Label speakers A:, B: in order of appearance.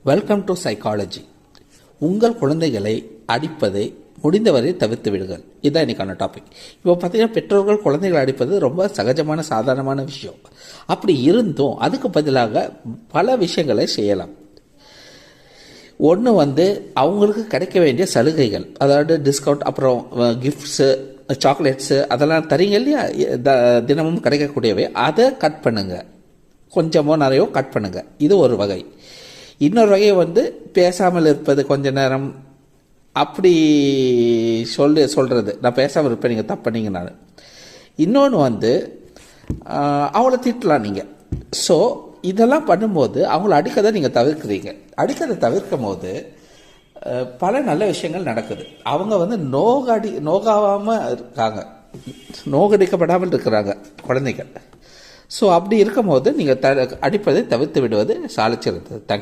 A: Welcome to psychology. உங்கள் குழந்தைகளை அடிப்பதை முடிந்தவரை தவிர்த்து விடுங்கள். இதுதான் இன்னைக்கான டாபிக். இப்போ பார்த்தீங்கன்னா, பெற்றோர்கள் குழந்தைகளை அடிப்பது ரொம்ப சகஜமான சாதாரணமான விஷயம். அப்படி இருந்தும் அதுக்கு பதிலாக பல விஷயங்களை செய்யலாம். ஒன்று அவங்களுக்கு கிடைக்க வேண்டிய சலுகைகள், அதாவது டிஸ்கவுண்ட், அப்புறம் கிஃப்ட்ஸு, சாக்லேட்ஸு அதெல்லாம் தரீங்க இல்லையா, தினமும் கிடைக்கக்கூடியவை, அதை கட் பண்ணுங்க. கொஞ்சமோ நிறையோ கட் பண்ணுங்க. இது ஒரு வகை. இன்னொரு வகை பேசாமல் இருப்பது கொஞ்ச நேரம், அப்படி சொல்கிறது, நான் பேசாமல் இருப்பேன், நீங்கள் தப்பு பண்ணீங்க. நான் இன்னொன்று அவங்கள திட்டலாம் நீங்கள். ஸோ இதெல்லாம் பண்ணும்போது அவங்கள அடிக்கதை நீங்கள் தவிர்க்கிறீங்க. அடிக்கதை தவிர்க்கும் போது பல நல்ல விஷயங்கள் நடக்குது. அவங்க நோகாமல் இருக்காங்க, நோகடிக்கப்படாமல் இருக்கிறாங்க குழந்தைகள். ஸோ அப்படி இருக்கும் போது நீங்கள் அடிப்பதை தவிர்த்து விடுவது சாலிச்சிருந்தது. தேங்க்யூ.